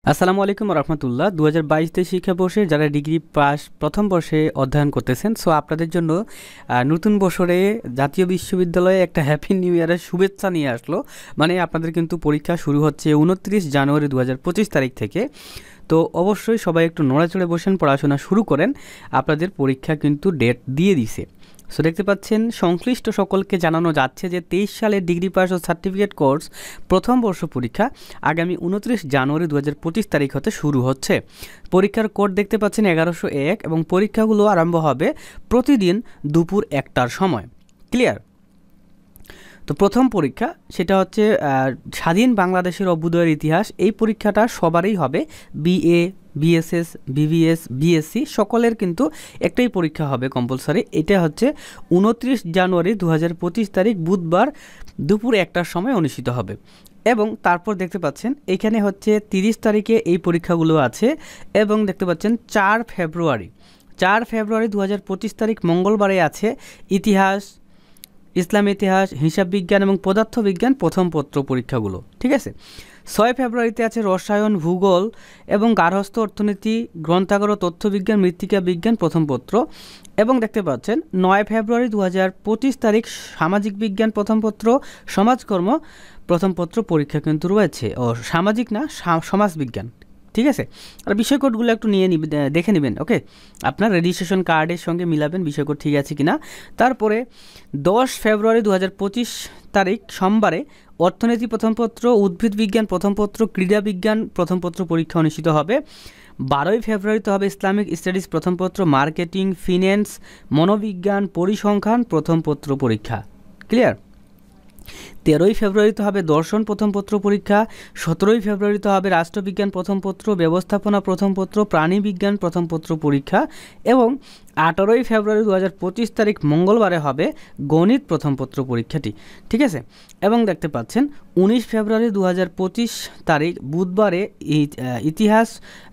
আসসালামু আলাইকুম রহমতুল্লাহ 2022 শিক্ষাবর্ষে যারা ডিগ্রি পাস প্রথম বর্ষে অধ্যয়ন করতেছেন সো আপনাদের জন্য নতুন বছরে জাতীয় বিশ্ববিদ্যালয়ে একটা হ্যাপি নিউ ইয়ারের শুভেচ্ছা নিয়ে আসলো। মানে আপনাদের কিন্তু পরীক্ষা শুরু হচ্ছে 29 জানুয়ারি 2025 তারিখ থেকে। তো অবশ্যই সবাই একটু নড়াচড়ে বসেন, পড়াশোনা শুরু করেন। আপনাদের পরীক্ষা কিন্তু ডেট দিয়ে দিছে। সো দেখতে পাচ্ছেন সংশ্লিষ্ট সকলকে জানানো যাচ্ছে যে 23 সালের ডিগ্রি পাস ও সার্টিফিকেট কোর্স প্রথম বর্ষ পরীক্ষা আগামী 29 জানুয়ারি 2025 তারিখ হতে শুরু হচ্ছে। পরীক্ষার কোড দেখতে পাচ্ছেন 1101 এবং পরীক্ষাগুলো আরম্ভ হবে প্রতিদিন দুপুর 1টার সময়। ক্লিয়ার? তো প্রথম পরীক্ষা সেটা হচ্ছে স্বাধীন বাংলাদেশের অভ্যুদয়ের ইতিহাস। এই পরীক্ষাটা সবারই হবে, বিএ, বিএসএস, বিবিএস, বিএসসি সকলের কিন্তু একটাই পরীক্ষা হবে কম্পালসারি। এটা হচ্ছে 29 জানুয়ারি 2025 তারিখ বুধবার দুপুর 1টার সময় অনুষ্ঠিত হবে। এবং তারপর দেখতে পাচ্ছেন এখানে হচ্ছে 30 তারিখে এই পরীক্ষাগুলো আছে এবং দেখতে পাচ্ছেন 4 ফেব্রুয়ারি 2025 তারিখ মঙ্গলবারে আছে ইতিহাস, ইসলাম ইতিহাস, হিসাব বিজ্ঞান এবং পদার্থবিজ্ঞান প্রথম পত্র পরীক্ষাগুলো। ঠিক আছে। 6 ফেব্রুয়ারিতে আছে রসায়ন, ভূগোল এবং গার্হস্থ্য অর্থনীতি, গ্রন্থাগার ও তথ্যবিজ্ঞান, মৃত্তিকা বিজ্ঞান প্রথম পত্র। এবং দেখতে পাচ্ছেন 9 ফেব্রুয়ারি 2025 তারিখ সামাজিক বিজ্ঞান প্রথম পত্র, সমাজকর্ম প্রথম পত্র পরীক্ষা কিন্তু রয়েছে। ও সামাজিক না, সমাজবিজ্ঞান। ঠিক আছে। আর বিষয় কোডগুলো একটু নিয়ে দেখে নেবেন। ওকে, আপনার রেজিস্ট্রেশন কার্ডের সঙ্গে মিলাবেন বিষয় কোড ঠিক আছে কিনা। তারপরে 10 ফেব্রুয়ারি 2025 তারিখ সোমবারে অর্থনীতি প্রথম পত্র, উদ্ভিদ বিজ্ঞান প্রথম পত্র, ক্রীড়া বিজ্ঞান প্রথম পত্র পরীক্ষা অনুষ্ঠিত হবে। 12 ফেব্রুয়ারিতে হবে ইসলামিক স্টাডিজ প্রথম পত্র, মার্কেটিং, ফিন্যান্স, মনোবিজ্ঞান, পরিসংখ্যান প্রথম পত্র পরীক্ষা। ক্লিয়ার? 13 ফেব্রুয়ারিতে হবে দর্শন প্রথম পত্র পরীক্ষা। 17 ফেব্রুয়ারিতে হবে রাষ্ট্রবিজ্ঞান প্রথম পত্র, ব্যবস্থাপনা প্রথম পত্র, প্রাণীবিজ্ঞান প্রথম পত্র পরীক্ষা। এবং 18 ফেব্রুয়ারি 2025 তারিখ মঙ্গলবারে হবে গণিত প্রথম পত্র পরীক্ষাটি। ঠিক আছে। এবং দেখতে পাচ্ছেন 19 ফেব্রুয়ারি 2025 তারিখ বুধবারে ইতিহাস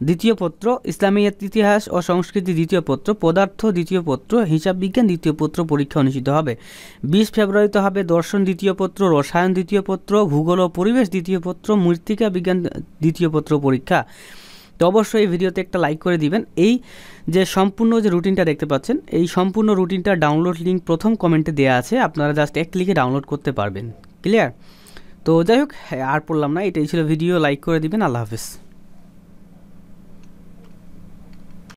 দ্বিতীয় পত্র, ইসলামী ইতিহাস ও সংস্কৃতি দ্বিতীয় পত্র, পদার্থ দ্বিতীয় পত্র, হিসাব বিজ্ঞান দ্বিতীয় পত্র পরীক্ষা অনুষ্ঠিত হবে। 20 ফেব্রুয়ারিতে হবে দর্শন দ্বিতীয় পত্র, রসায়ন দ্বিতীয় পত্র, ভূগোল ও পরিবেশ দ্বিতীয় পত্র, মৃত্তিকা বিজ্ঞান দ্বিতীয় পত্র পরীক্ষা। তো অবশ্যই এই ভিডিওতে একটা লাইক করে দিবেন। এই যে সম্পূর্ণ যে রুটিনটা দেখতে পাচ্ছেন এই সম্পূর্ণ রুটিনটা ডাউনলোড লিঙ্ক প্রথম কমেন্টে দেওয়া আছে, আপনারা জাস্ট এক ক্লিকে ডাউনলোড করতে পারবেন। ক্লিয়ার? তো যাই হোক, আর পড়লাম না, এটাই ছিল ভিডিও। লাইক করে দিবেন। আল্লাহ হাফেজ।